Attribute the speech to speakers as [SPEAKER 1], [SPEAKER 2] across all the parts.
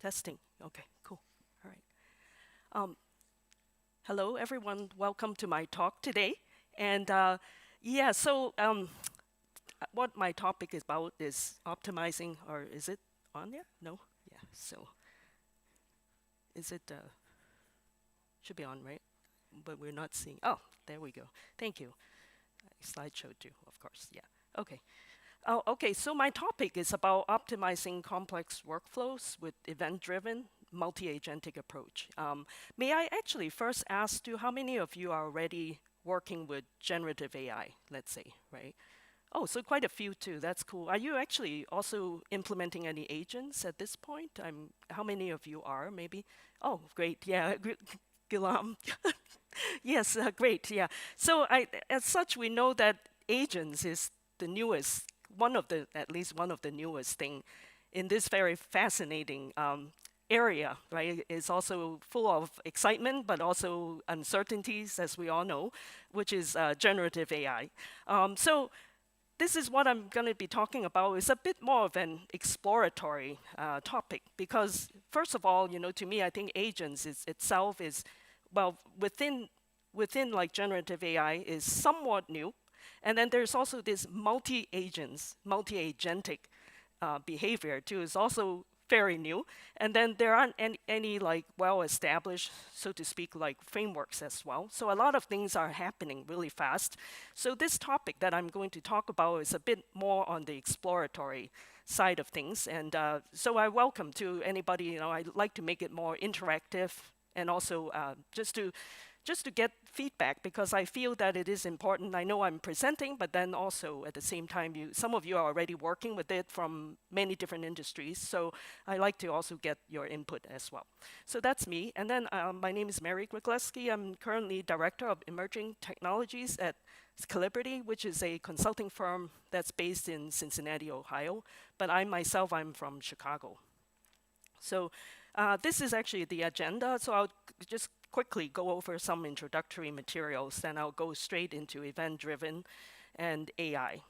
[SPEAKER 1] Testing. Okay, cool. All right. Hello, everyone. Welcome to my talk today. And yeah, so what my topic is about is optimizing, or is it on there? No? Yeah, so is it, should be on, right? But we're not seeing, oh, there we go. Thank you. Slideshow too, of course, yeah. Okay. Oh, okay, so my topic is about optimizing complex workflows with event-driven, multi-agentic approach. May I actually first ask you how many of you are already working with generative AI, let's say, right? Oh, so quite a few too, that's cool. Are you actually also implementing any agents at this point? How many of you are, maybe? Oh, great, yeah, Gilam. Yes, great, yeah. So as such, we know that agents is the newest, at least one of the newest thing in this very fascinating area, right? It's also full of excitement, but also uncertainties, as we all know, which is generative AI. So this is what I'm going to be talking about. It's a bit more of an exploratory topic because, first of all, to me, I think agents itself is, well, within like generative AI is somewhat new, and then there's also this multi-agentic behavior too is also very new. And then there aren't any like well-established, so to speak, like frameworks as well. So a lot of things are happening really fast. So this topic that I'm going to talk about is a bit more on the exploratory side of things. And so I welcome to anybody, I'd like to make it more interactive and also just to get feedback because I feel that it is important. I know I'm presenting, but then also at the same time, some of you are already working with it from many different industries. So I like to also get your input as well. So that's me. And then my name is Mary Grygleski. I'm currently Director of Emerging Technologies at Callibrity, which is a consulting firm that's based in Cincinnati, Ohio. But I'm from Chicago. So this is actually the agenda. So I'll just quickly go over some introductory materials, then I'll go straight into event-driven and AI,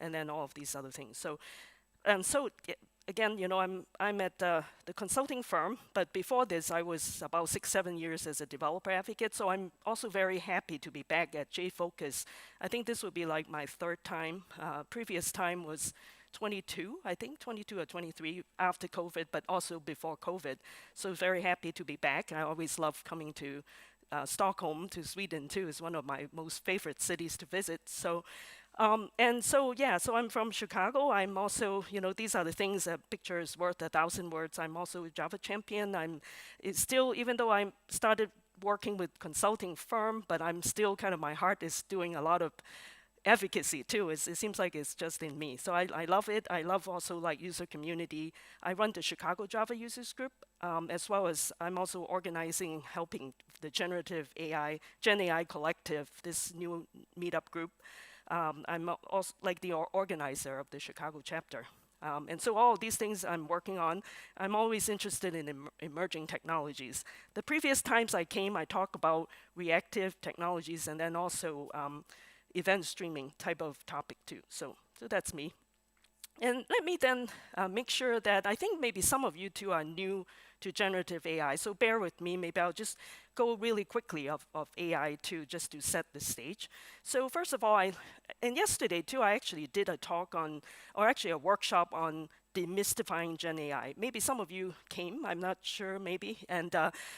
[SPEAKER 1] and then all of these other things. So, again, I'm at the consulting firm, but before this, I was about 6-7 years as a developer advocate. So I'm also very happy to be back at JFocus. I think this would be like my third time. Previous time was 22, I think, 22 or 23 after COVID, but also before COVID. So very happy to be back. I always love coming to Stockholm, to Sweden too. It's one of my most favorite cities to visit. So, so I'm from Chicago. I'm also, these are the things, a picture is worth 1,000 words. I'm also a Java champion. It's still, even though I started working with consulting firm, but I'm still kind of, my heart is doing a lot of advocacy too. It seems like it's just in me. So I love it. I love also like user community. I run the Chicago Java users group, as well as I'm also organizing, helping the generative AI, Gen AI Collective, this new meetup group. I'm also like the organizer of the Chicago chapter. And so all of these things I'm working on, I'm always interested in emerging technologies. The previous times I came, I talked about reactive technologies and then also event streaming type of topic too. So that's me. And let me then make sure that I think maybe some of you too are new to generative AI. So bear with me. Maybe I'll just go really quickly of AI too, just to set the stage. So first of all, and yesterday too, I actually did a talk on, or actually a workshop on demystifying Gen AI. Maybe some of you came, I'm not sure, maybe. And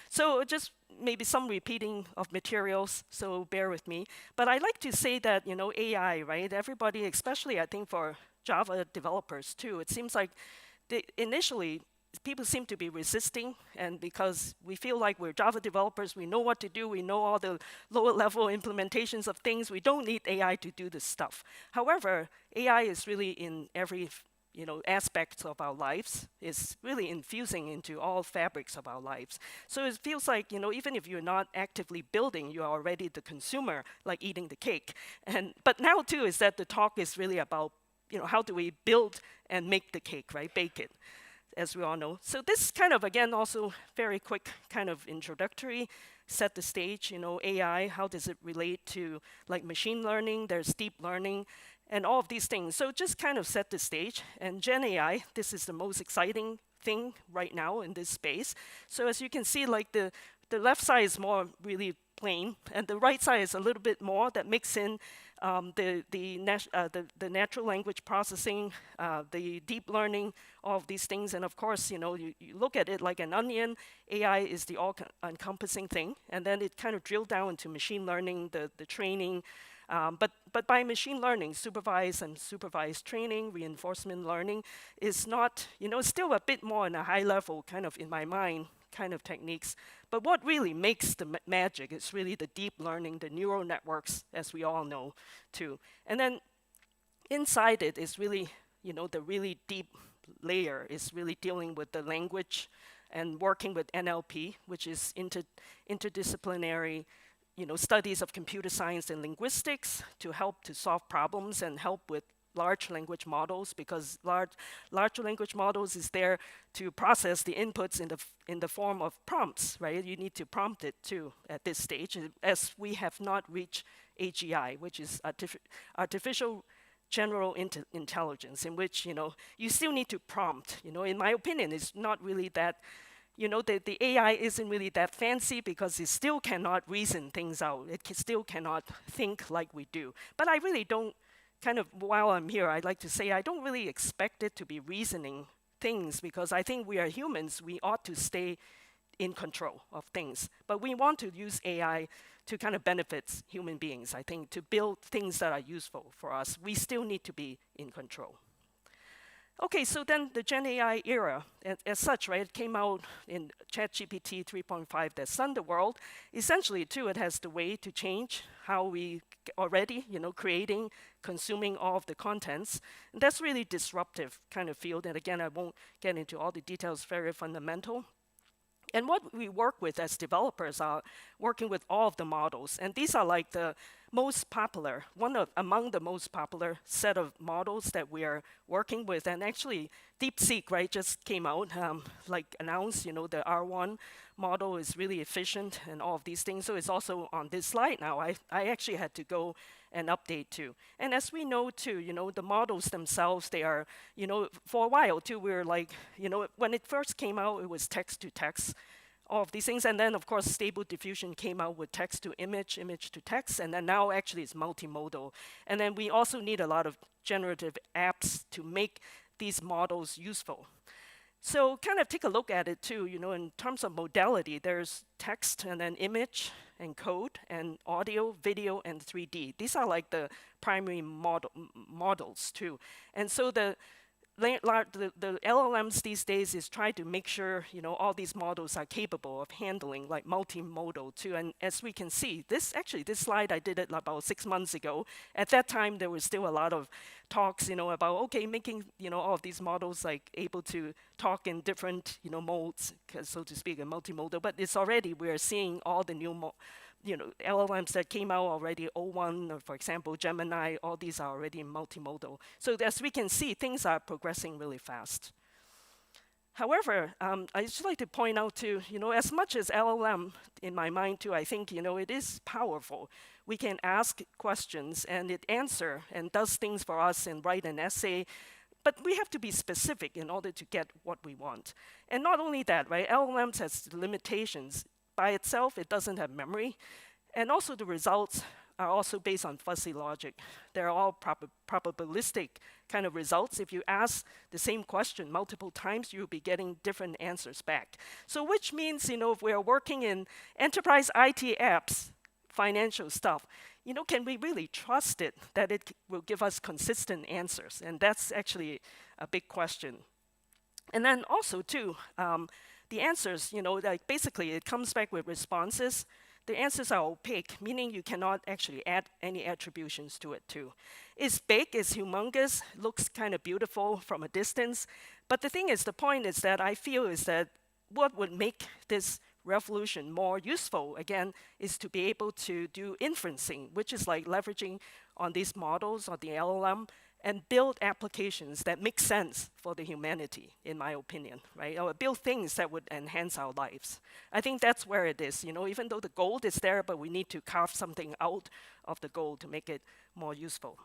[SPEAKER 1] so just maybe some repeating of materials, so bear with me. But I like to say that, AI, right? Everybody, especially I think for Java developers too, it seems like initially people seem to be resisting, and because we feel like we're Java developers, we know what to do, we know all the lower level implementations of things, we don't need AI to do this stuff. However, AI is really in every aspects of our lives, is really infusing into all fabrics of our lives. So it feels like, even if you're not actively building, you are already the consumer, like eating the cake. But now too is that the talk is really about, how do we build and make the cake, right? Bake it, as we all know. So this kind of, again, also very quick kind of introductory, set the stage, AI, how does it relate to like machine learning, there's deep learning, and all of these things. So just kind of set the stage. And Gen AI, this is the most exciting thing right now in this space. So as you can see, like the left side is more really plain, and the right side is a little bit more that mix in the natural language processing, the deep learning, all of these things. And of course, you look at it like an onion. AI is the all-encompassing thing, and then it kind of drilled down into machine learning, the training. But by machine learning, supervised and supervised training, reinforcement learning is not, still a bit more on a high level, kind of in my mind, kind of techniques. But what really makes the magic is really the deep learning, the neural networks, as we all know, too. And then inside it is really, the really deep layer is really dealing with the language and working with NLP, which is interdisciplinary, studies of computer science and linguistics to help to solve problems and help with large language models, because large language models is there to process the inputs in the form of prompts, right? You need to prompt it too at this stage, as we have not reached AGI, which is artificial general intelligence, in which you still need to prompt. In my opinion, it's not really that. The AI isn't really that fancy because it still cannot reason things out. It still cannot think like we do. But I really don't. Kind of while I'm here, I'd like to say I don't really expect it to be reasoning things, because I think we are humans. We ought to stay in control of things. But we want to use AI to kind of benefit human beings, I think, to build things that are useful for us. We still need to be in control. Okay, so then the Gen AI era, as such, right, it came out in ChatGPT 3.5 that stunned the world. Essentially, too, it has the way to change how we already, creating, consuming all of the contents. And that's really disruptive kind of field. And again, I won't get into all the details, very fundamental. And what we work with as developers are working with all of the models. And these are like the most popular, among the most popular set of models that we are working with. And actually, DeepSeek, right, just came out, announced, the R1 model is really efficient and all of these things. So it's also on this slide now. I actually had to go and update too. And as we know too, the models themselves, they are, for a while too, we were like, when it first came out, it was text to text, all of these things. And then, of course, Stable Diffusion came out with text to image, image to text. And then now actually it's multimodal. And then we also need a lot of generative apps to make these models useful. So kind of take a look at it too, in terms of modality, there's text and then image and code and audio, video, and 3D. These are like the primary models too. And so the LLMs these days is trying to make sure all these models are capable of handling like multimodal too. And as we can see, this slide I did it about 6 months ago. At that time, there was still a lot of talks, about making all of these models like able to talk in different modes, so to speak, a multimodal. But it's already we're seeing all the new LLMs that came out already, O1, or for example, Gemini, all these are already multimodal. So as we can see, things are progressing really fast. However, I just like to point out too, as much as LLM, in my mind too, I think, it is powerful. We can ask questions and it answers and does things for us and write an essay. But we have to be specific in order to get what we want. And not only that, right, LLMs has limitations. By itself, it doesn't have memory. And also the results are also based on fuzzy logic. They're all probabilistic kind of results. If you ask the same question multiple times, you'll be getting different answers back. So which means, if we're working in enterprise IT apps, financial stuff, can we really trust it that it will give us consistent answers? And that's actually a big question. And then also too, the answers, like basically it comes back with responses. The answers are opaque, meaning you cannot actually add any attributions to it too. It's big, it's humongous, looks kind of beautiful from a distance. But the thing is, the point is that I feel is that what would make this revolution more useful, again, is to be able to do inferencing, which is like leveraging on these models or the LLM and build applications that make sense for the humanity, in my opinion, right? Or build things that would enhance our lives. I think that's where it is, even though the gold is there, but we need to carve something out of the gold to make it more useful.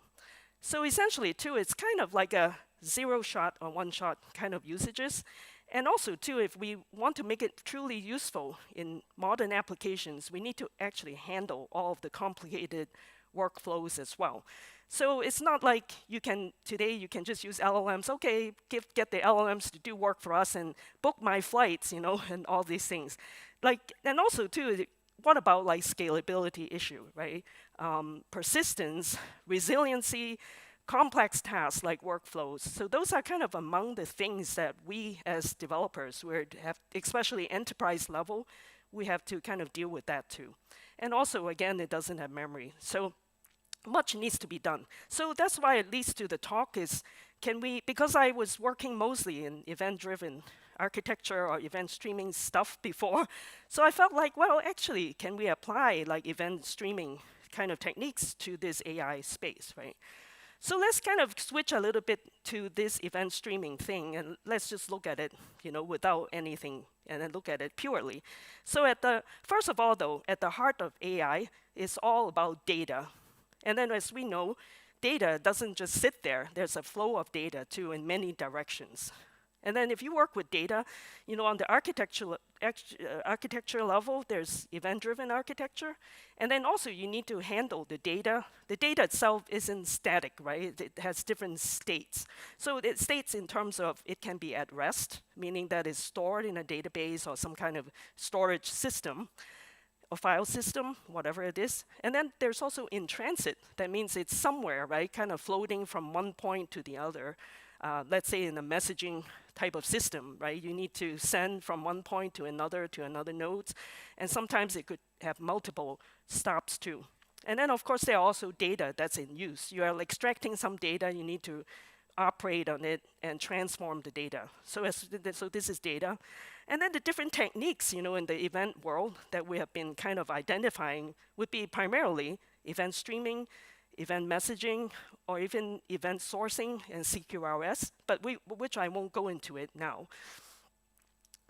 [SPEAKER 1] So essentially, too, it's kind of like a zero-shot or one-shot kind of usages. And also, too, if we want to make it truly useful in modern applications, we need to actually handle all of the complicated workflows as well. So it's not like today you can just use LLMs. Okay, get the LLMs to do work for us and book my flights, and all these things. And also too, what about like scalability issue, right? Persistence, resiliency, complex tasks like workflows. So those are kind of among the things that we as developers, especially enterprise level, we have to kind of deal with that too. And also, again, it doesn't have memory. So much needs to be done. So that's why it leads to the talk is, because I was working mostly in event-driven architecture or event streaming stuff before, so I felt like, well, actually, can we apply like event streaming kind of techniques to this AI space, right? So let's kind of switch a little bit to this event streaming thing, and let's just look at it, without anything, and then look at it purely. So first of all, though, at the heart of AI is all about data. And then as we know, data doesn't just sit there. There's a flow of data, too, in many directions. And then if you work with data, on the architecture level, there's event-driven architecture. And then also you need to handle the data. The data itself isn't static, right? It has different states. So it states in terms of it can be at rest, meaning that it's stored in a database or some kind of storage system, a file system, whatever it is. And then there's also in transit. That means it's somewhere, right? Kind of floating from one point to the other. Let's say in a messaging type of system, right? You need to send from one point to another nodes. And sometimes it could have multiple stops too. And then of course there are also data that's in use. You are extracting some data, you need to operate on it and transform the data. So this is data. And then the different techniques, in the event world that we have been kind of identifying would be primarily event streaming, event messaging, or even event sourcing and CQRS, but which I won't go into it now.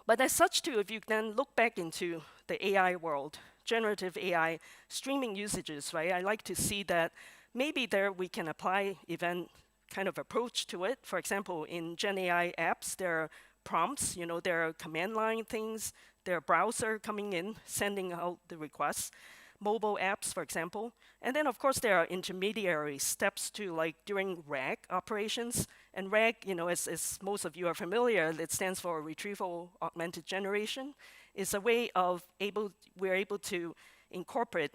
[SPEAKER 1] But as such too, if you then look back into the AI world, generative AI streaming usages, right? I like to see that maybe there we can apply event kind of approach to it. For example, in Gen AI apps, there are prompts, there are command line things, there are browser coming in, sending out the requests, mobile apps, for example. And then, of course, there are intermediary steps to like during RAG operations. And RAG, as most of you are familiar, it stands for Retrieval Augmented Generation. It's a way of we're able to incorporate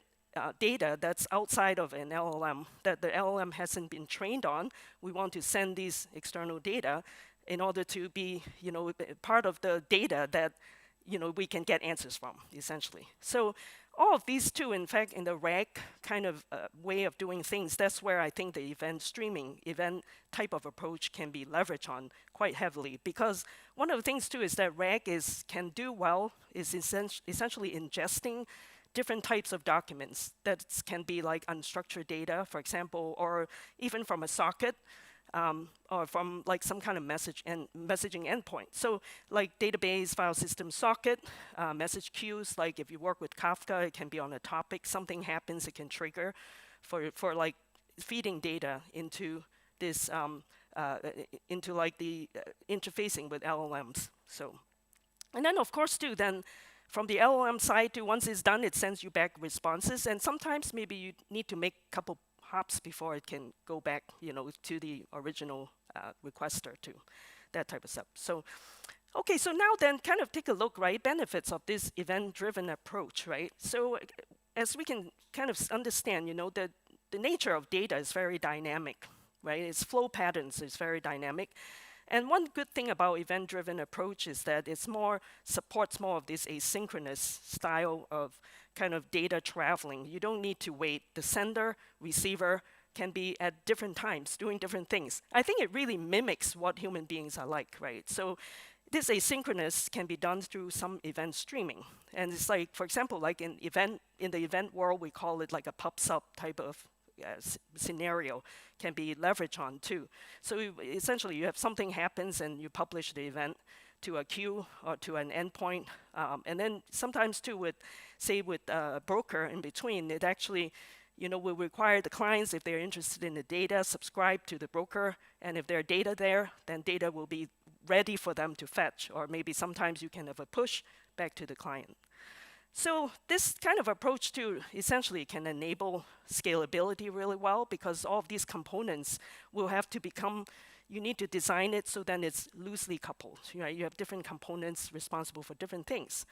[SPEAKER 1] data that's outside of an LLM, that the LLM hasn't been trained on. We want to send these external data in order to be, part of the data that, we can get answers from, essentially. So all of these two, in fact, in the RAG kind of way of doing things, that's where I think the event streaming, event type of approach can be leveraged on quite heavily. Because one of the things, too, is that RAG can do well, is essentially ingesting different types of documents that can be like unstructured data, for example, or even from a socket, or from like some kind of messaging endpoint. So like database, file system socket, message queues, like if you work with Kafka, it can be on a topic, something happens, it can trigger for like feeding data into this, into like the interfacing with LLMs. So, and then of course too, then from the LLM side too, once it's done, it sends you back responses, and sometimes maybe you need to make a couple hops before it can go back, to the original requester too, that type of stuff. So, okay, so now then kind of take a look, right, benefits of this event-driven approach, right? So as we can kind of understand, that the nature of data is very dynamic, right? Its flow patterns is very dynamic. And one good thing about event-driven approach is that supports more of this asynchronous style of kind of data traveling. You don't need to wait. The sender, receiver can be at different times doing different things. I think it really mimics what human beings are like, right? So this asynchronous can be done through some event streaming. And it's like, for example, like in the event world, we call it like a pub/sub type of scenario can be leveraged on too. So essentially you have something happens and you publish the event to a queue or to an endpoint. And then sometimes too with a broker in between, it actually will require the clients, if they're interested in the data, subscribe to the broker. And if there's data there, then data will be ready for them to fetch, or maybe sometimes you can have a push back to the client. So this kind of approach too essentially can enable scalability really well, because all of these components will have to become, you need to design it so then it's loosely coupled. You have different components responsible for different things.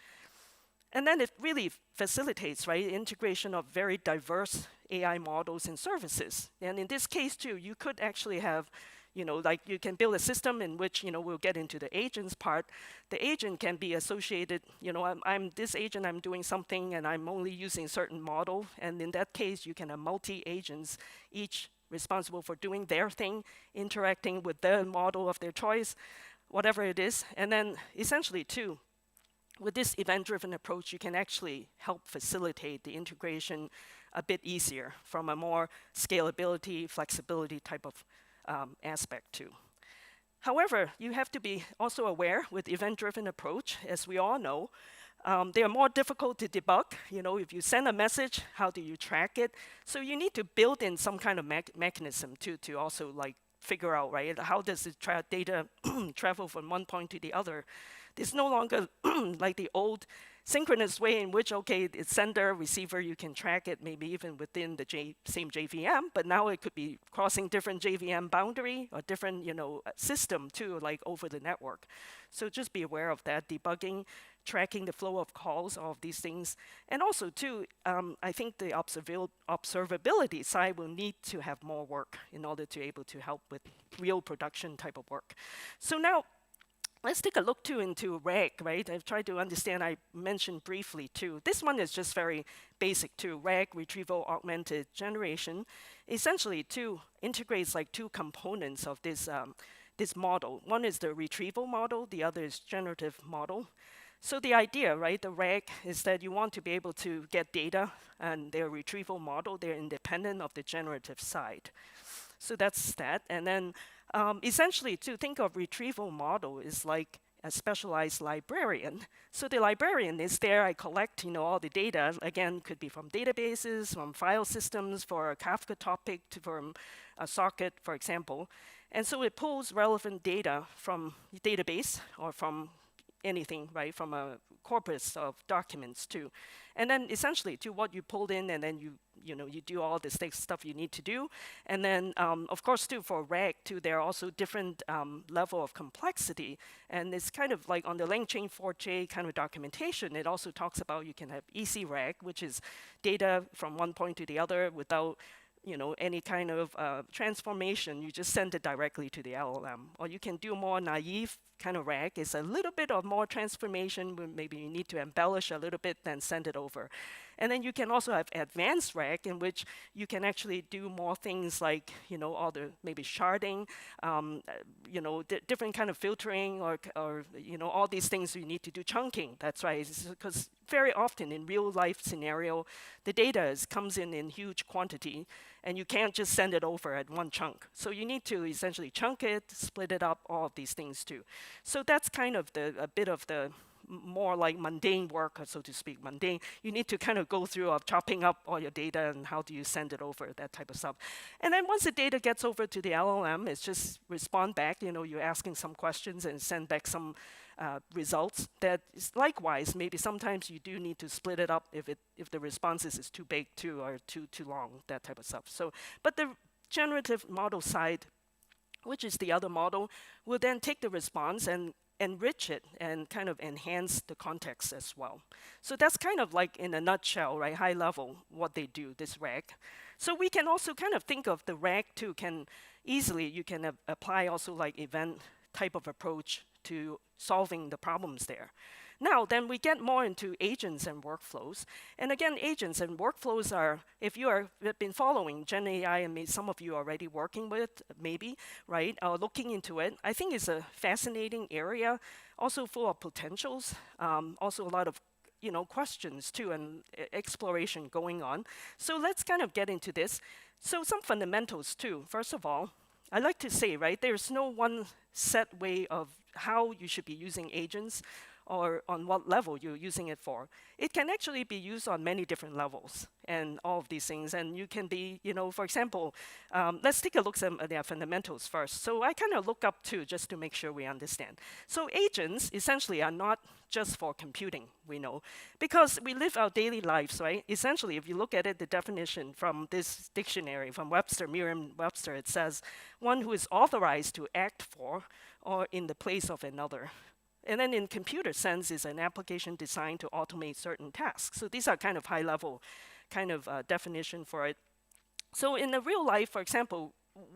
[SPEAKER 1] And then it really facilitates, right, integration of very diverse AI models and services. And in this case too, you could actually have, like you can build a system in which, we'll get into the agents part. The agent can be associated, I'm this agent, I'm doing something, and I'm only using certain model. And in that case, you can have multi-agents, each responsible for doing their thing, interacting with the model of their choice, whatever it is. And then essentially too, with this event-driven approach, you can actually help facilitate the integration a bit easier from a more scalability, flexibility type of aspect too. However, you have to be also aware with event-driven approach, as we all know, they are more difficult to debug. If you send a message, how do you track it? So you need to build in some kind of mechanism to also like figure out, right, how does the data travel from one point to the other. It's no longer like the old synchronous way in which, okay, it's sender, receiver, you can track it maybe even within the same JVM, but now it could be crossing different JVM boundary or different, system too, like over the network. So just be aware of that, debugging, tracking the flow of calls, all of these things. And also too, I think the observability side will need to have more work in order to be able to help with real production type of work. So now, let's take a look too into RAG, right? I've tried to understand, I mentioned briefly too. This one is just very basic too. RAG, retrieval augmented generation, essentially too integrates like two components of this, this model. One is the retrieval model, the other is generative model. So the idea, right, the RAG is that you want to be able to get data and their retrieval model, they're independent of the generative side. So that's that. And then essentially, to think of retrieval model is like a specialized librarian. So the librarian is there, I collect, all the data, again, could be from databases, from file systems, for a Kafka topic, from a socket, for example. And so it pulls relevant data from the database or from anything, right, from a corpus of documents too. And then essentially to what you pulled in, and then you do all the stuff you need to do. And then, of course, too, for RAG, too, there are also different level of complexity. And it's kind of like on the LangChain 4J kind of documentation, it also talks about you can have easy RAG, which is data from one point to the other without any kind of transformation. You just send it directly to the LLM. Or you can do more naive kind of RAG. It's a little bit of more transformation. Maybe you need to embellish a little bit, then send it over. And then you can also have advanced RAG, in which you can actually do more things like, all the maybe sharding, different kind of filtering, or all these things you need to do chunking. That's right, because very often in real life scenario, the data comes in huge quantity, and you can't just send it over at one chunk. So you need to essentially chunk it, split it up, all of these things too. So that's kind of a bit of the more like mundane work, so to speak, mundane. You need to kind of go through of chopping up all your data and how do you send it over, that type of stuff. And then once the data gets over to the LLM, it's just respond back, you're asking some questions and send back some results. That is likewise, maybe sometimes you do need to split it up if the responses is too big too, or too long, that type of stuff. So, but the generative model side, which is the other model, will then take the response and enrich it and kind of enhance the context as well. So that's kind of like in a nutshell, right, high level, what they do, this RAG. So we can also kind of think of the RAG too, you can apply also like event type of approach to solving the problems there. Now, then we get more into agents and workflows. And again, agents and workflows are, if you have been following Gen AI, and some of you are already working with, maybe, right, looking into it, I think it's a fascinating area, also full of potentials, also a lot of questions too, and exploration going on. So let's kind of get into this. So some fundamentals too. First of all, I like to say, right, there's no one set way of how you should be using agents or on what level you're using it for. It can actually be used on many different levels and all of these things. And you can be, for example, let's take a look at their fundamentals first. So I kind of look up to just to make sure we understand. So agents essentially are not just for computing, we know, because we live our daily lives, right? Essentially, if you look at it, the definition from this dictionary, from Webster, Merriam-Webster, it says, one who is authorized to act for or in the place of another. And then in computer sense is an application designed to automate certain tasks. So these are kind of high level kind of definition for it. So in the real life, for example,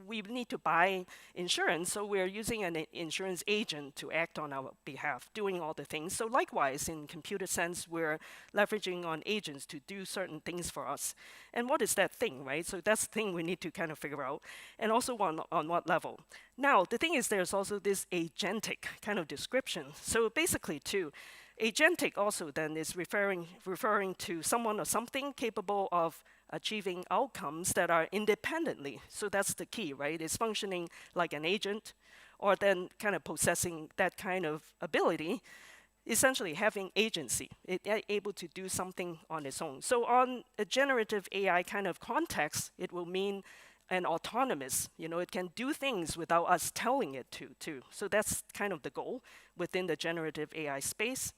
[SPEAKER 1] we need to buy insurance, so we're using an insurance agent to act on our behalf, doing all the things. So likewise, in computer sense, we're leveraging on agents to do certain things for us. And what is that thing, right? So that's the thing we need to kind of figure out, and also on what level. Now, the thing is there's also this agentic kind of description. So basically, too, agentic also then is referring to someone or something capable of achieving outcomes that are independently. So that's the key, right? It's functioning like an agent, or then kind of possessing that kind of ability, essentially having agency, able to do something on its own. So on a generative AI kind of context, it will mean an autonomous, it can do things without us telling it to too. So that's kind of the goal within the generative AI space.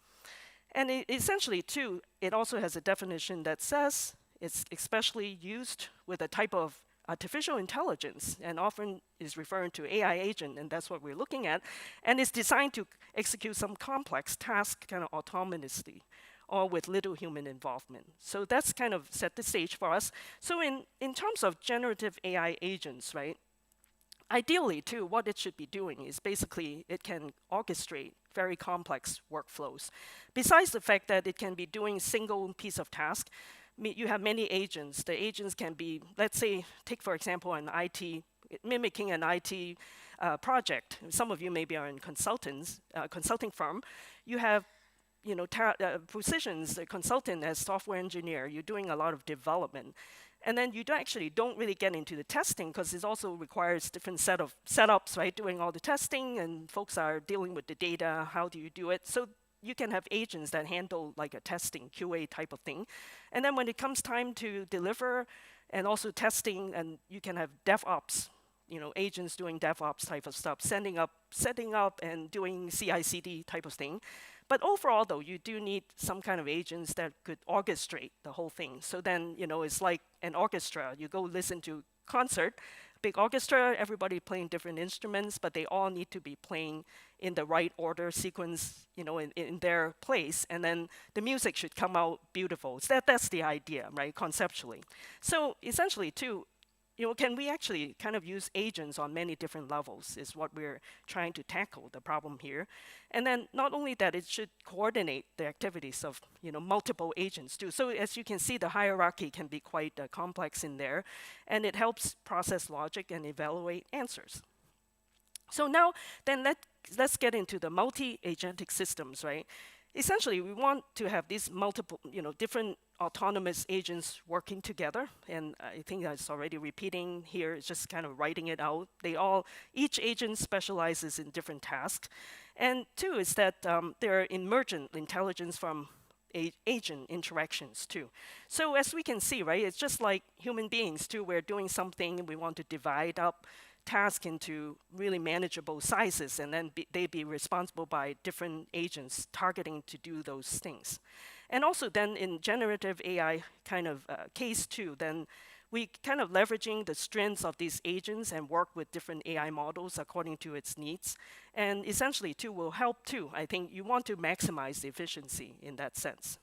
[SPEAKER 1] And essentially too, it also has a definition that says it's especially used with a type of artificial intelligence, and often is referring to AI agent, and that's what we're looking at. And it's designed to execute some complex task kind of autonomously, or with little human involvement. So that's kind of set the stage for us. So in terms of generative AI agents, right? Ideally, too, what it should be doing is basically it can orchestrate very complex workflows. Besides the fact that it can be doing single piece of task, you have many agents. The agents can be, let's say, take for example an IT, mimicking an IT project. Some of you maybe are in consulting firm. You have positions, a consultant as software engineer. You're doing a lot of development. And then you don't really get into the testing, because it also requires different set of setups, right? Doing all the testing, and folks are dealing with the data. How do you do it? So you can have agents that handle like a testing, QA type of thing. And then when it comes time to deliver and also testing, and you can have DevOps, agents doing DevOps type of stuff, setting up and doing CI/CD type of thing. But overall, though, you do need some kind of agents that could orchestrate the whole thing. So then, it's like an orchestra. You go listen to concert, big orchestra, everybody playing different instruments, but they all need to be playing in the right order, sequence, in their place, and then the music should come out beautiful. So that's the idea, right, conceptually. So essentially, too, can we actually kind of use agents on many different levels is what we're trying to tackle, the problem here. And then not only that, it should coordinate the activities of multiple agents too. So as you can see, the hierarchy can be quite complex in there, and it helps process logic and evaluate answers. So now, then let's get into the multi-agentic systems, right? Essentially, we want to have these multiple, different autonomous agents working together. And I think that's already repeating here. It's just kind of writing it out. Each agent specializes in different tasks. And two is that there are emergent intelligence from agent interactions too. So as we can see, right, it's just like human beings too. We're doing something, we want to divide up task into really manageable sizes, and then they be responsible by different agents targeting to do those things. And also then in generative AI kind of case too, then we kind of leveraging the strengths of these agents and work with different AI models according to its needs. And essentially too will help too. I think you want to maximize the efficiency in that sense.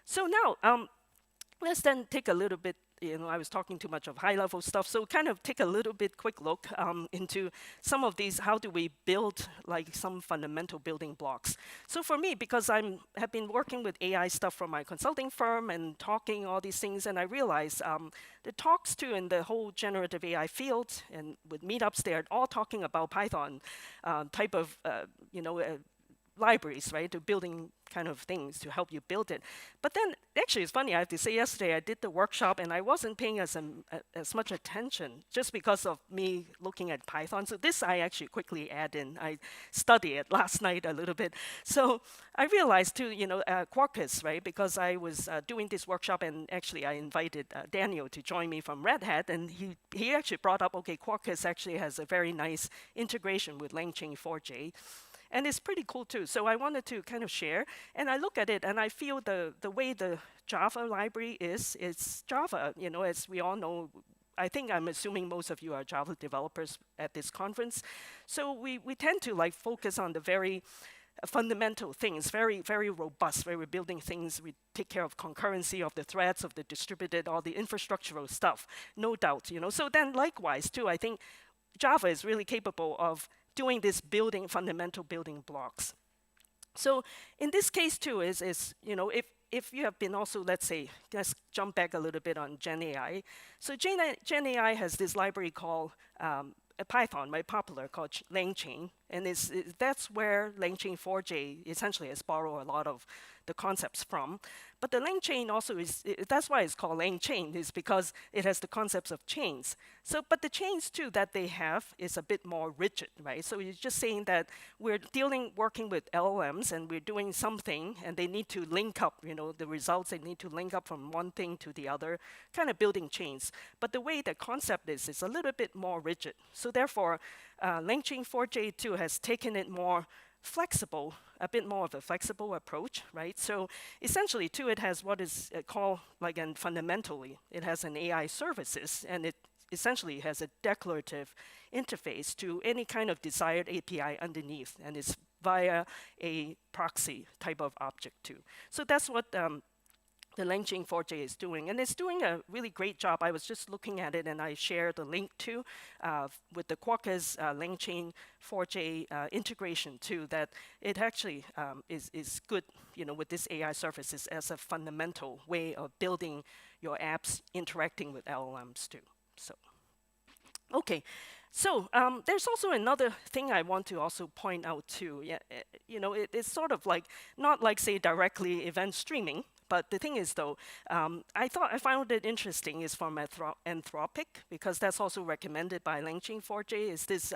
[SPEAKER 1] So now, let's then take a little bit, I was talking too much of high-level stuff, so kind of take a little bit quick look into some of these, how do we build like some fundamental building blocks. So for me, because I have been working with AI stuff from my consulting firm and talking all these things, and I realized the talks too in the whole generative AI field and with meetups, they're all talking about Python type of, libraries, right, to building kind of things to help you build it. But then, actually, it's funny. I have to say, yesterday I did the workshop and I wasn't paying as much attention just because of me looking at Python. So this I actually quickly add in. I studied it last night a little bit. So I realized too, Quarkus, right? Because I was doing this workshop and actually I invited Daniel to join me from Red Hat, and he actually brought up, okay, Quarkus actually has a very nice integration with LangChain 4J. And it's pretty cool too. So I wanted to kind of share. And I look at it and I feel the way the Java library is, it's Java. As we all know, I'm assuming most of you are Java developers at this conference. So we tend to like focus on the very fundamental things, very, very robust, where we're building things. We take care of concurrency of the threads, of the distributed, all the infrastructural stuff, no doubt. So then likewise too, I think Java is really capable of doing this fundamental building blocks. So in this case too, if you have been also, let's say, let's jump back a little bit on Gen AI. So Gen AI has this library called a Python, very popular, called LangChain, and that's where LangChain 4J essentially has borrowed a lot of the concepts from. But the LangChain also that's why it's called LangChain, is because it has the concepts of chains. So, but the chains too that they have is a bit more rigid, right? So you're just saying that we're working with LLMs and we're doing something and they need to link up, the results, they need to link up from one thing to the other, kind of building chains. But the way the concept is a little bit more rigid. So therefore, LangChain 4J too has taken it more flexible, a bit more of a flexible approach, right? So essentially too, it has what is called, like, and fundamentally, it has an AI services, and it essentially has a declarative interface to any kind of desired API underneath, and it's via a proxy type of object too. So that's what the LangChain 4J is doing, and it's doing a really great job. I was just looking at it, and I shared the link too with the Quarkus LangChain 4J integration too. That it actually is good, with this AI services as a fundamental way of building your apps interacting with LLMs too. So, okay. So there's also another thing I want to also point out too. Yeah, it's sort of like not like say directly event streaming, but the thing is though, I found it interesting is from Anthropic, because that's also recommended by LangChain 4J, is this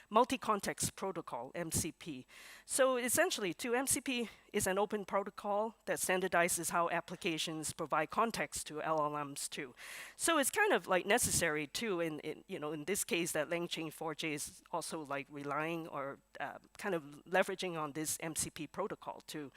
[SPEAKER 1] multi-context protocol, MCP. So essentially, MCP is an open protocol that standardizes how applications provide context to LLMs too. So it's kind of like necessary too in this case that LangChain 4J is also like relying or kind of leveraging on this MCP protocol too.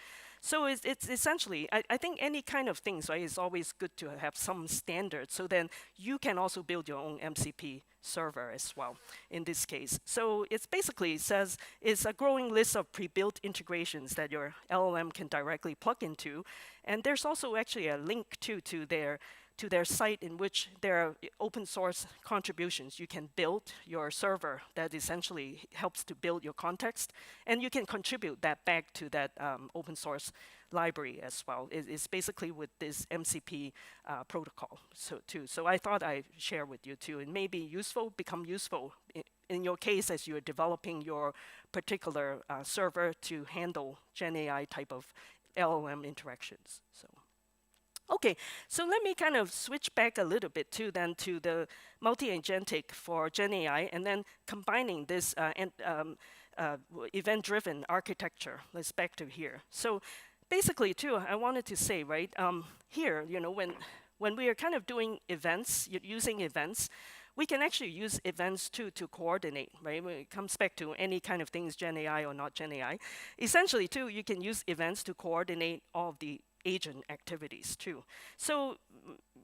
[SPEAKER 1] So it's essentially, I think any kind of things, right, it's always good to have some standards, so then you can also build your own MCP server as well in this case. So it's basically says it's a growing list of pre-built integrations that your LLM can directly plug into. And there's also actually a link to their site in which there are open source contributions. You can build your server that essentially helps to build your context, and you can contribute that back to that open source library as well. It's basically with this MCP protocol too. So I thought I'd share with you too. It may be become useful in your case as you're developing your particular server to handle Gen AI type of LLM interactions. So. Okay, so let me kind of switch back a little bit to the multi-agentic for Gen AI, and then combining this event-driven architecture. Let's back to here. So basically, too, I wanted to say, right, here, when we are kind of doing events, using events, we can actually use events to coordinate, right? When it comes back to any kind of things, Gen AI or not Gen AI. Essentially, too, you can use events to coordinate all of the agent activities too. So,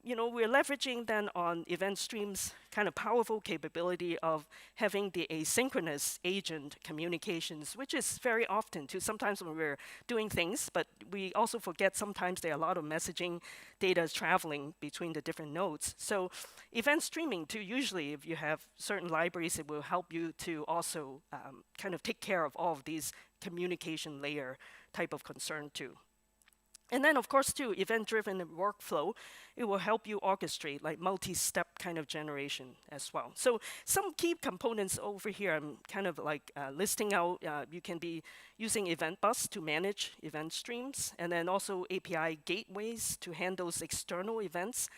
[SPEAKER 1] we're leveraging then on event streams kind of powerful capability of having the asynchronous agent communications, which is very often too. Sometimes when we're doing things, but we also forget sometimes there are a lot of messaging data is traveling between the different nodes. So event streaming too, usually if you have certain libraries, it will help you to also kind of take care of all of these communication layer type of concern too. And then, of course, too, event-driven workflow, it will help you orchestrate like multi-step kind of generation as well. So some key components over here, I'm kind of like listing out. You can be using Event Bus to manage event streams, and then also API gateways to handle those external events.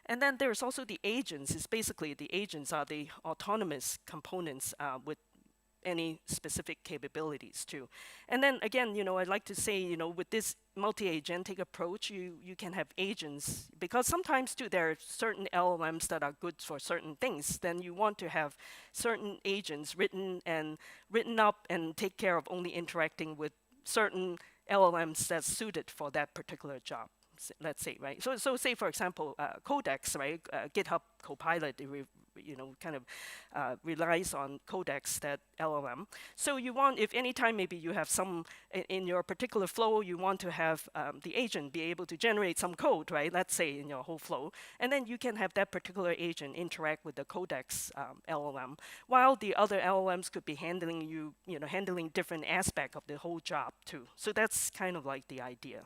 [SPEAKER 1] And then there's also the agents. It's basically the agents are the autonomous components with any specific capabilities too. And then again, I'd like to say, with this multi-agentic approach, you can have agents, because sometimes too there are certain LLMs that are good for certain things. Then you want to have certain agents written up and take care of only interacting with certain LLMs that's suited for that particular job. Let's say, right? So say for example, Codex, right? GitHub Copilot, kind of relies on Codex, that LLM. So you want, if anytime maybe you have some in your particular flow, you want to have the agent be able to generate some code, right? Let's say in your whole flow, and then you can have that particular agent interact with the Codex LLM, while the other LLMs could be handling different aspect of the whole job too. So that's kind of like the idea.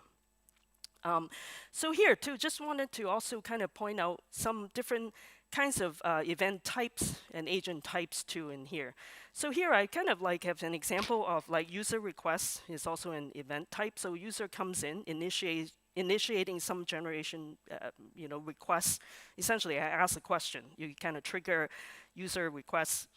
[SPEAKER 1] So here too, just wanted to also kind of point out some different kinds of event types and agent types too in here. So here I kind of like have an example of like user requests is also an event type. So user comes in, initiating some generation, requests. Essentially, I ask a question. You kind of trigger user requests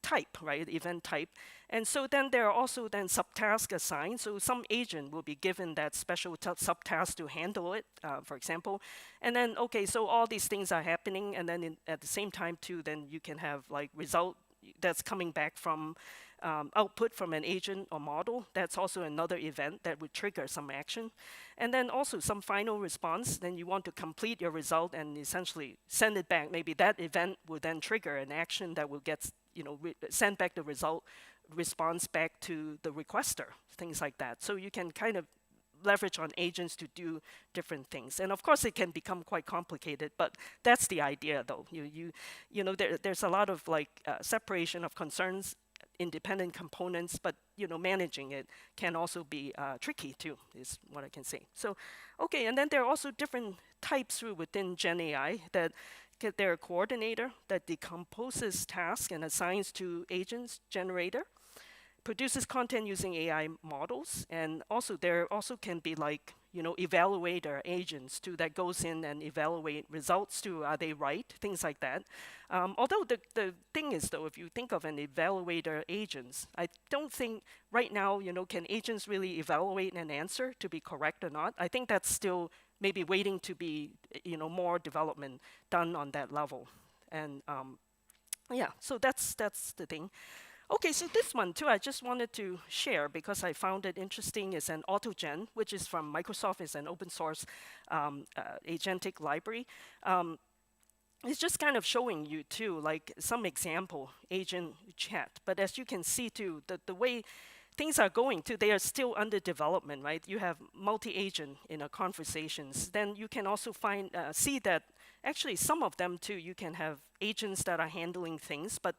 [SPEAKER 1] type, right, event type. And so then there are also then subtasks assigned. So some agent will be given that special subtask to handle it, for example. And then, okay, so all these things are happening. And then at the same time too, then you can have like result that's coming back from output from an agent or model. That's also another event that would trigger some action. And then also some final response. Then you want to complete your result and essentially send it back. Maybe that event will then trigger an action that will get send back the response back to the requester, things like that. So you can kind of leverage on agents to do different things. And of course, it can become quite complicated, but that's the idea, though. There's a lot of like separation of concerns, independent components, but managing it can also be tricky too, is what I can say. So, okay, and then there are also different types within Gen AI that get their coordinator that decomposes tasks and assigns to agents generator, produces content using AI models, and also there also can be like evaluator agents too that goes in and evaluate results too. Are they right? Things like that. Although the thing is though, if you think of an evaluator agents, I don't think right now can agents really evaluate an answer to be correct or not. I think that's still maybe waiting to be more development done on that level. And yeah, so that's the thing. Okay, so this one too, I just wanted to share because I found it interesting. It's an AutoGen, which is from Microsoft. It's an open source agentic library. It's just kind of showing you too, like some example agent chat. But as you can see too, the way things are going too, they are still under development, right? You have multi-agent in a conversations. Then you can also see that actually some of them too, you can have agents that are handling things, but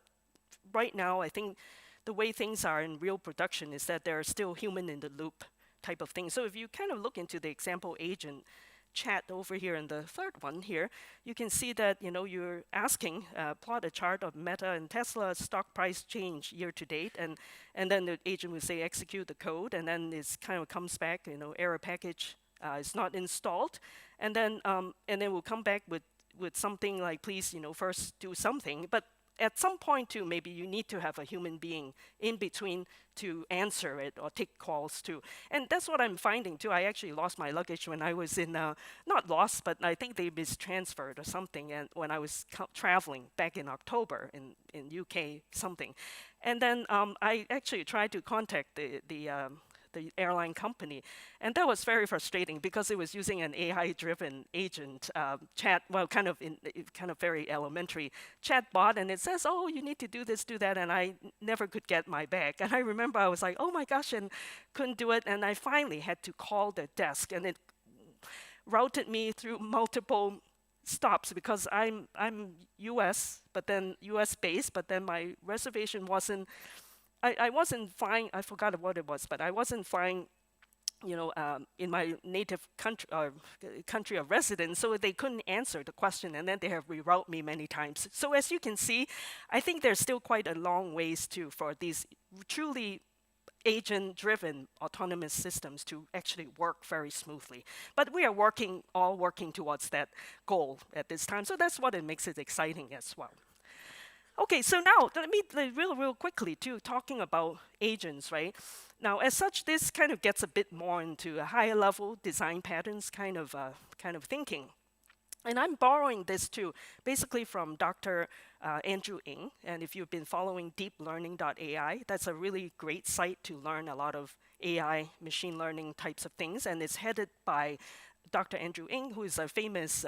[SPEAKER 1] right now, I think the way things are in real production is that there are still human in the loop type of thing. So if you kind of look into the example agent chat over here in the third one here, you can see that you're asking plot a chart of Meta and Tesla stock price change year to date, and then the agent will say execute the code, and then it kind of comes back error package is not installed, and then we'll come back with something like please first do something, but at some point too, maybe you need to have a human being in between to answer it or take calls too. And that's what I'm finding too. I actually lost my luggage when I was in, not lost, but I think they mistransferred or something, and when I was traveling back in October in UK something. And then I actually tried to contact the airline company, and that was very frustrating because it was using an AI-driven agent chat, well, kind of very elementary chat bot, and it says, "Oh, you need to do this, do that," and I never could get my bag. And I remember I was like, "Oh my gosh," and couldn't do it, and I finally had to call the desk, and it routed me through multiple stops because I'm U.S. but then U.S. based, but then my reservation wasn't. I wasn't flying. I forgot what it was, but I wasn't flying in my native country of residence, so they couldn't answer the question, and then they have reroute me many times. So as you can see, I think there's still quite a long ways to for these truly agent-driven autonomous systems to actually work very smoothly. But we are all working towards that goal at this time. So that's what it makes it exciting as well. Okay, so now let me real quickly too, talking about agents, right? Now, as such, this kind of gets a bit more into a higher level design patterns kind of thinking. And I'm borrowing this too, basically from Dr. Andrew Ng. And if you've been following deeplearning.ai, that's a really great site to learn a lot of AI, machine learning types of things. And it's headed by Dr. Andrew Ng, who is a famous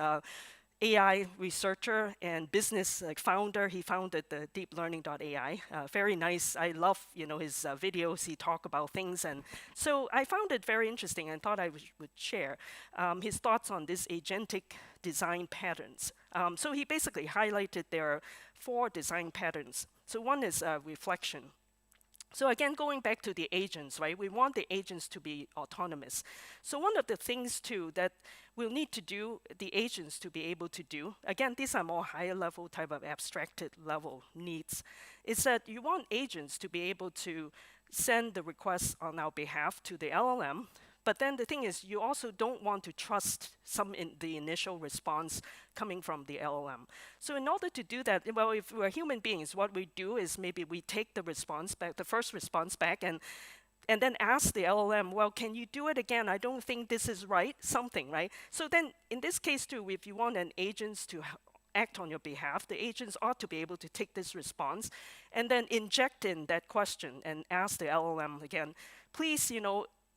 [SPEAKER 1] AI researcher and business founder. He founded the deeplearning.ai. Very nice. I love his videos. He talk about things, and so I found it very interesting and thought I would share his thoughts on this agentic design patterns. So he basically highlighted there are 4 design patterns. So one is reflection. So again, going back to the agents, right? We want the agents to be autonomous. So one of the things too that we'll need to do, the agents to be able to do, again, these are more higher level type of abstracted level needs, is that you want agents to be able to send the requests on our behalf to the LLM. But then the thing is, you also don't want to trust the initial response coming from the LLM. So in order to do that, well, if we're human beings, what we do is maybe we take the response back, the first response back, and then ask the LLM, well, can you do it again? I don't think this is right, something, right? So then in this case too, if you want an agent to act on your behalf, the agents ought to be able to take this response and then inject in that question and ask the LLM again, please,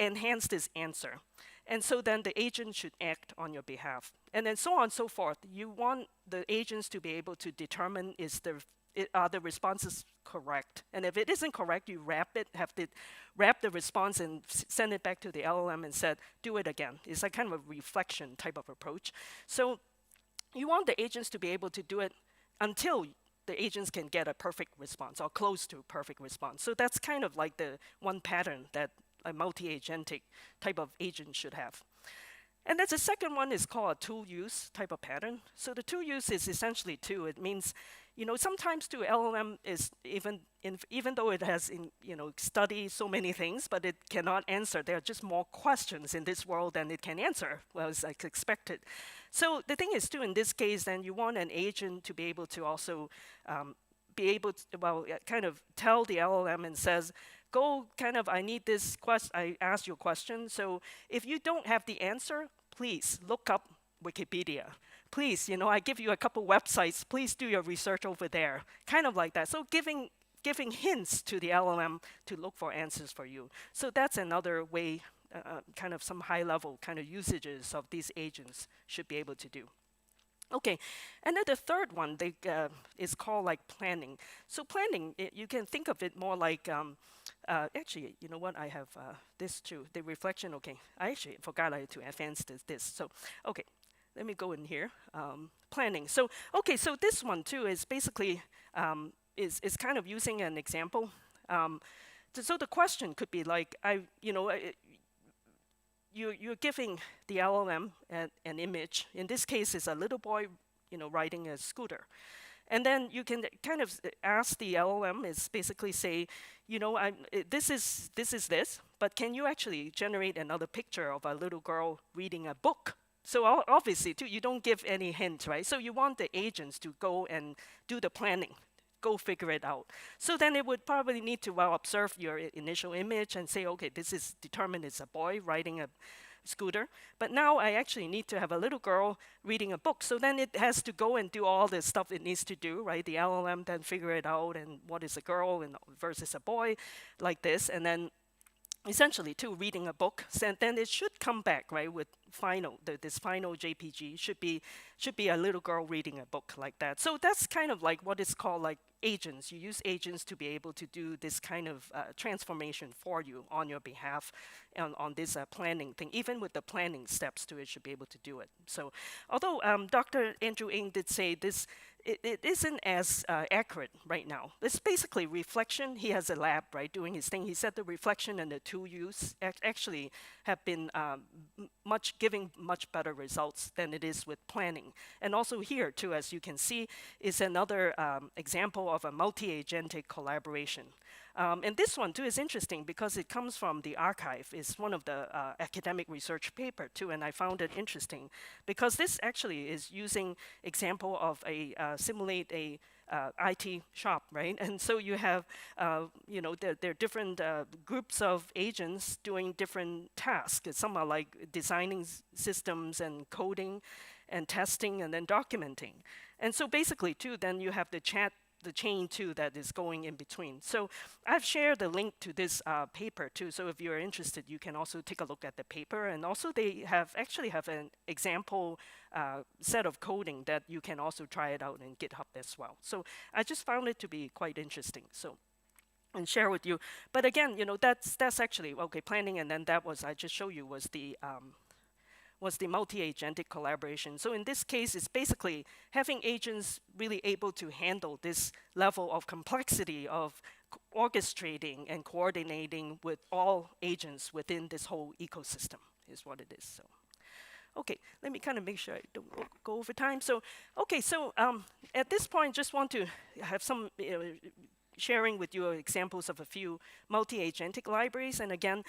[SPEAKER 1] enhance this answer. And so then the agent should act on your behalf. And then so on and so forth. You want the agents to be able to determine are the responses correct. And if it isn't correct, you wrap the response and send it back to the LLM and said, do it again. It's like kind of a reflection type of approach. So you want the agents to be able to do it until the agents can get a perfect response or close to a perfect response. So that's kind of like the one pattern that a multi-agentic type of agent should have. And that's the second one is called a tool use type of pattern. So the tool use is essentially two. It means, sometimes too, LLM is even though it has studied so many things, but it cannot answer. There are just more questions in this world than it can answer. Well, it's like expected. So the thing is too, in this case, then you want an agent to be able to also be able to, kind of tell the LLM and says, go I need this I asked you a question. So if you don't have the answer, please look up Wikipedia. Please, I give you a couple websites. Please do your research over there. Kind of like that. So giving hints to the LLM to look for answers for you. So that's another way, kind of some high level kind of usages of these agents should be able to do. Okay, and then the third one is called like planning. So planning, you can think of it more like, actually, you know what, I have this too, the reflection. Okay, I actually forgot I had to advance this. So, okay, let me go in here, planning. So, okay, so this one too is basically, is kind of using an example. So the question could be like, you're giving the LLM an image. In this case, it's a little boy, riding a scooter. And then you can kind of ask the LLM, is basically say, this is this, but can you actually generate another picture of a little girl reading a book? So obviously, too, you don't give any hint, right? So you want the agents to go and do the planning. Go figure it out. So then it would probably need to observe your initial image and say, okay, this is determined it's a boy riding a scooter. But now I actually need to have a little girl reading a book. So then it has to go and do all the stuff it needs to do, right? The LLM then figure it out and what is a girl versus a boy, like this. And then essentially, too, reading a book, and then it should come back, right, with this final JPG should be a little girl reading a book like that. So that's kind of like what is called like agents. You use agents to be able to do this kind of transformation for you on your behalf on this planning thing. Even with the planning steps to it, should be able to do it. So although Dr. Andrew Ng did say this, it isn't as accurate right now. It's basically reflection. He has a lab, right, doing his thing. He said the reflection and the tool use actually have been giving much better results than it is with planning. And also here, too, as you can see, is another example of a multi-agentic collaboration. And this one, too, is interesting because it comes from the archive. It's one of the academic research paper, too, and I found it interesting because this actually is using example of a simulate a IT shop, right? And so you have, there are different groups of agents doing different tasks. Some are like designing systems and coding and testing and then documenting. And so basically, too, then you have the chain too that is going in between. So I've shared the link to this paper too. So if you're interested, you can also take a look at the paper. And also they actually have an example set of coding that you can also try it out in GitHub as well. So I just found it to be quite interesting. So and share with you. But again, that's actually okay planning. And then that was I just showed you was the multi-agentic collaboration. So in this case, it's basically having agents really able to handle this level of complexity of orchestrating and coordinating with all agents within this whole ecosystem is what it is. So, okay, let me kind of make sure I don't go over time. So, okay, so at this point, just want to have some sharing with you examples of a few multi-agentic libraries. And again,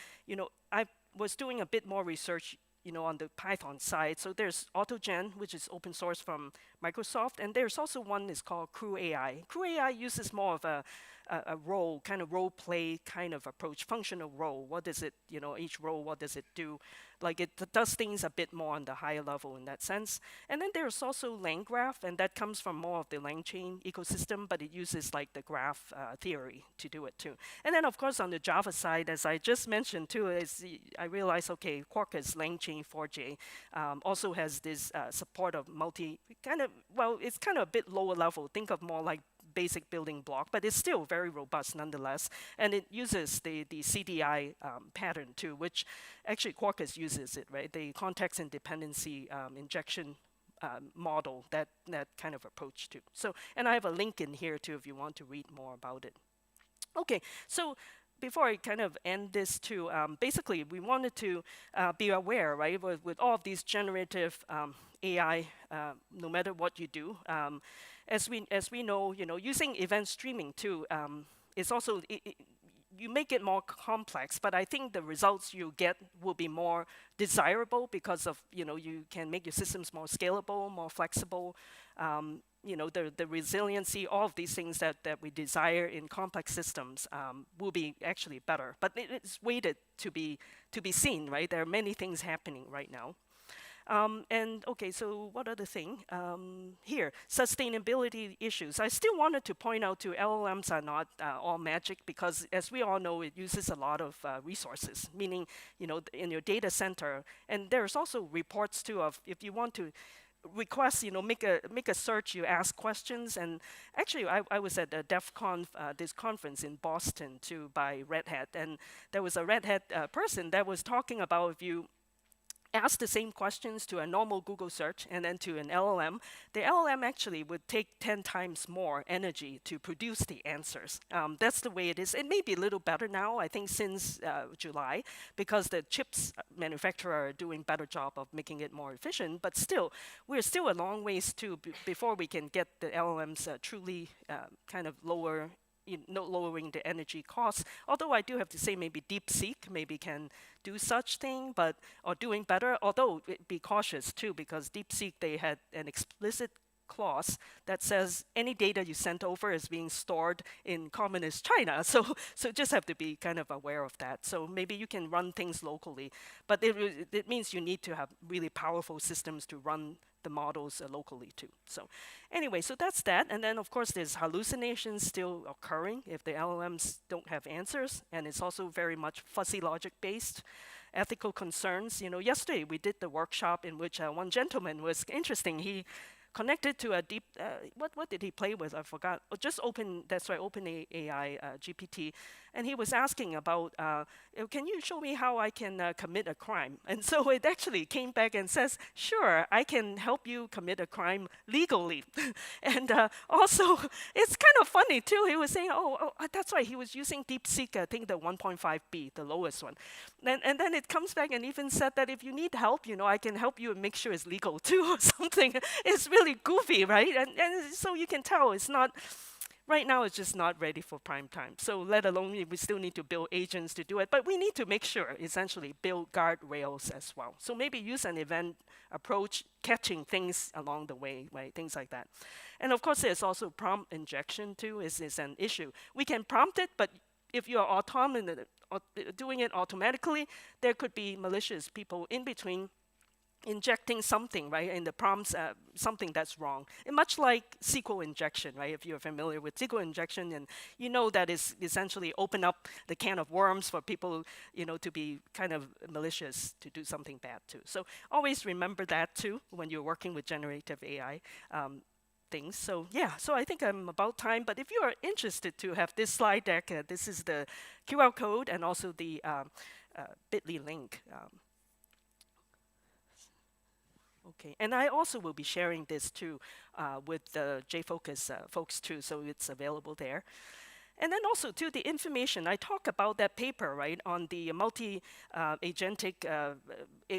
[SPEAKER 1] I was doing a bit more research on the Python side. So there's AutoGen, which is open source from Microsoft, and there's also one is called Crew AI. Crew AI uses more of a role play kind of approach, functional role. What does it, each role, what does it do? Like it does things a bit more on the higher level in that sense. And then there's also LangGraph, and that comes from more of the LangChain ecosystem, but it uses like the graph theory to do it too. And then of course on the Java side, as I just mentioned too, is I realized, okay, Quarkus LangChain 4J also has this support of it's kind of a bit lower level. Think of more like basic building block, but it's still very robust nonetheless. And it uses the CDI pattern too, which actually Quarkus uses it, right? The context and dependency injection model, that kind of approach too. So, and I have a link in here too if you want to read more about it. Okay, so before I kind of end this too, basically we wanted to be aware, right, with all of these generative AI, no matter what you do, as we know, using event streaming too is also you make it more complex, but I think the results you get will be more desirable because of you can make your systems more scalable, more flexible. The resiliency, all of these things that we desire in complex systems will be actually better. But it's waited to be seen, right? There are many things happening right now. And okay, so what other thing? Here, sustainability issues. I still wanted to point out too, LLMs are not all magic because as we all know, it uses a lot of resources, meaning, in your data center. And there's also reports too of if you want to request, make a search, you ask questions. And actually, I was at a DEF CON, this conference in Boston too by Red Hat. And there was a Red Hat person that was talking about if you ask the same questions to a normal Google search and then to an LLM, the LLM actually would take 10 times more energy to produce the answers. That's the way it is. It may be a little better now, I think since July, because the chips manufacturer are doing better job of making it more efficient, but still, we're still a long ways before we can get the LLMs truly kind of lowering the energy costs. Although I do have to say maybe DeepSeek maybe can do such thing, or doing better. Although be cautious too, because DeepSeek, they had an explicit clause that says any data you sent over is being stored in communist China. So just have to be kind of aware of that. So maybe you can run things locally, but it means you need to have really powerful systems to run the models locally too. So anyway, so that's that. And then of course there's hallucinations still occurring if the LLMs don't have answers, and it's also very much fuzzy logic based. Ethical concerns. Yesterday we did the workshop in which one gentleman was interesting. He connected to a deep. What did he play with? I forgot. Oh, just open. That's right. Open AI GPT, and he was asking about. Can you show me how I can commit a crime? And so it actually came back and says, sure, I can help you commit a crime legally. And also, it's kind of funny too. He was saying, that's right. He was using DeepSeek, I think the 1.5B, the lowest one. And then it comes back and even said that if you need help, I can help you and make sure it's legal too or something. It's really goofy, right? And so you can tell it's not. Right now, it's just not ready for prime time. So let alone we still need to build agents to do it. But we need to make sure, essentially, build guardrails as well. So maybe use an event approach, catching things along the way, right? Things like that. And of course, there's also prompt injection too. Is an issue. We can prompt it, but if you're doing it automatically, there could be malicious people in between injecting something, right, in the prompts, something that's wrong. And much like SQL injection, right, if you're familiar with SQL injection, and you know that is essentially open up the can of worms for people, to be kind of malicious, to do something bad too. So always remember that too when you're working with generative AI. Things. So yeah, so I think I'm about time. But if you are interested to have this slide deck, this is the QR code and also the bit.ly link. Okay, and I also will be sharing this too with the JFocus folks too, so it's available there. And then also too, the information, I talk about that paper, right, on the multi-agentic,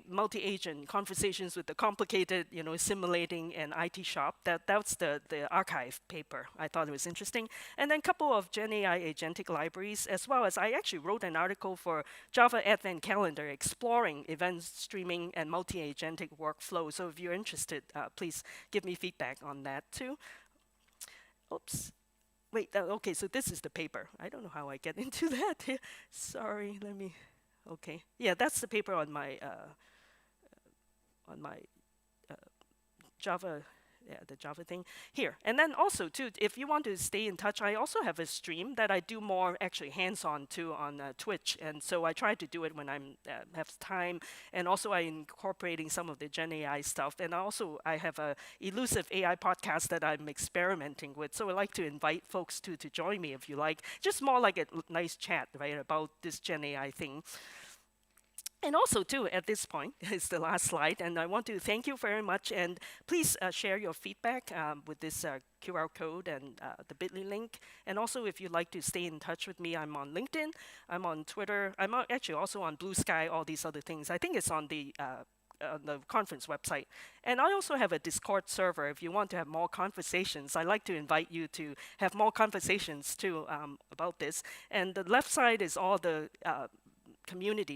[SPEAKER 1] multi-agent conversations with the complicated, simulating an IT shop. That's the archive paper. I thought it was interesting. And then a couple of Gen AI agentic libraries, as well as I actually wrote an article for Java Advent Calendar exploring event streaming and multi-agentic workflow. So if you're interested, please give me feedback on that too. Oops. Wait, okay, so this is the paper. I don't know how I get into that. Sorry, let me, okay. Yeah, that's the paper on my Java, the Java thing here. And then also too, if you want to stay in touch, I also have a stream that I do more actually hands-on too on Twitch. And so I try to do it when I'm have time. And also I incorporating some of the Gen AI stuff. And also I have a elusive AI podcast that I'm experimenting with. So I like to invite folks to join me if you like. Just more like a nice chat, right, about this Gen AI thing. And also, too, at this point, is the last slide, and I want to thank you very much, and please share your feedback with this QR code and the bit.ly link. And also, if you'd like to stay in touch with me, I'm on LinkedIn, I'm on Twitter, I'm actually also on Blue Sky, all these other things. I think it's on the conference website. And I also have a Discord server if you want to have more conversations. I like to invite you to have more conversations, too, about this. And the left side is all the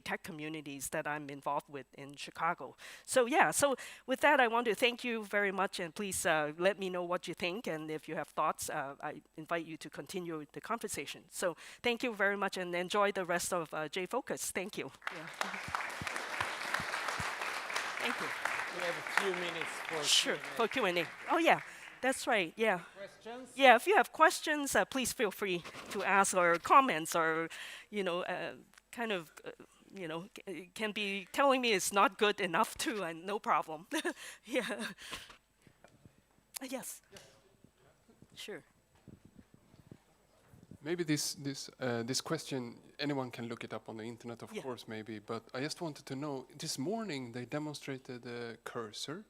[SPEAKER 1] tech communities that I'm involved with in Chicago. So yeah, so with that, I want to thank you very much, and please let me know what you think, and if you have thoughts, I invite you to continue the conversation. So thank you very much, and enjoy the rest of JFocus. Thank you. Yeah. Thank you.
[SPEAKER 2] We have a few minutes for
[SPEAKER 1] Sure,
[SPEAKER 2] Q&A.
[SPEAKER 1] for Q&A. Oh yeah, that's right, yeah.
[SPEAKER 2] Questions?
[SPEAKER 1] Yeah, if you have questions, please feel free to ask, or comments, or, kind of, can be telling me it's not good enough too, and no problem. Yeah. Yes. Sure.
[SPEAKER 3] Maybe this question, anyone can look it up on the internet, of course, maybe. But I just wanted to know, this morning they demonstrated a cursor,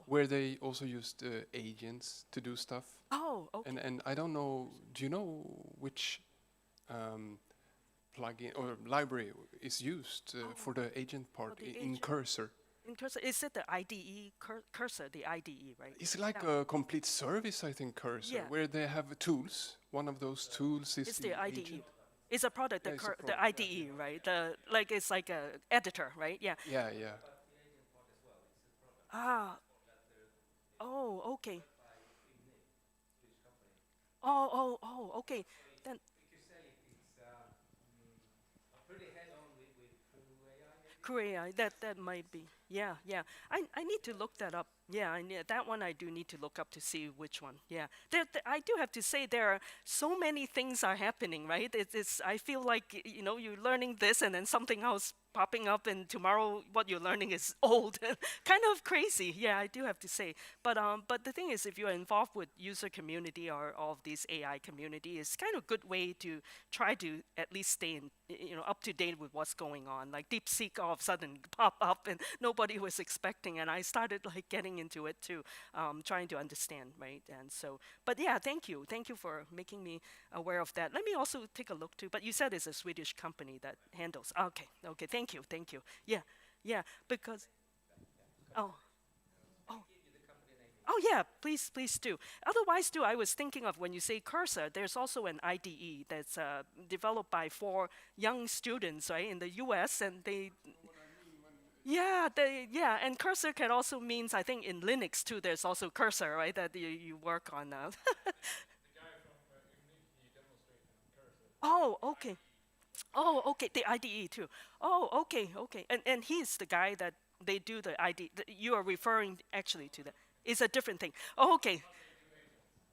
[SPEAKER 3] where they also used agents to do stuff.
[SPEAKER 1] Oh, okay.
[SPEAKER 3] And I don't know, do you know which plugin or library is used for the agent part in cursor?
[SPEAKER 1] In cursor, is it the IDE cursor? The IDE, right?
[SPEAKER 3] It's like a complete service, I think, cursor, where they have tools. One of those tools is
[SPEAKER 1] it's the IDE.
[SPEAKER 3] agent.
[SPEAKER 1] It's a product,
[SPEAKER 3] Yeah, it's a
[SPEAKER 1] the
[SPEAKER 3] product,
[SPEAKER 1] IDE, right? It's like a editor, right? Yeah.
[SPEAKER 3] Yeah, yeah.
[SPEAKER 1] Ah. Oh, okay. Oh, okay. Then. Korea, that might be. Yeah, yeah. I need to look that up. Yeah, that one I do need to look up to see which one. Yeah, I do have to say there are so many things are happening, right? It's I feel like you're learning this and then something else popping up, and tomorrow what you're learning is old, kind of crazy. Yeah, I do have to say. But the thing is, if you're involved with user community or all of these AI community, it's kind of good way to try to at least stay up to date with what's going on. Like DeepSeek all of a sudden pop up and nobody was expecting, and I started like getting into it too, trying to understand, right? And so, but yeah, thank you for making me aware of that. Let me also take a look too. But you said it's a Swedish company that handles. Okay, okay, thank you. Yeah, yeah, because oh. Oh, oh yeah, please do. Otherwise, too, I was thinking of when you say Cursor, there's also an IDE that's developed by 4 young students, right, in the U.S. and they. Yeah, and cursor can also means I think in Linux too. There's also cursor, right? That you work on. Oh, okay. Oh, okay. The IDE too. Oh, okay. And he's the guy that they do the ID. You are referring actually to that. It's a different thing. Oh, okay.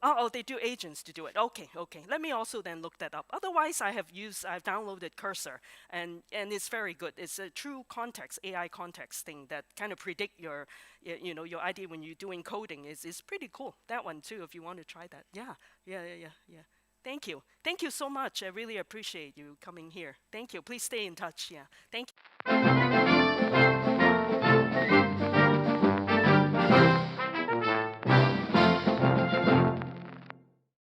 [SPEAKER 1] Oh, they do agents to do it. Okay. Let me also then look that up. Otherwise, I've downloaded Cursor, and it's very good. It's a true context, AI context thing that kind of predict your idea when you're doing coding. Is pretty cool. That one too, if you want to try that. Yeah. Thank you so much. I really appreciate you coming here. Thank you. Please stay in touch. Yeah. Thank you.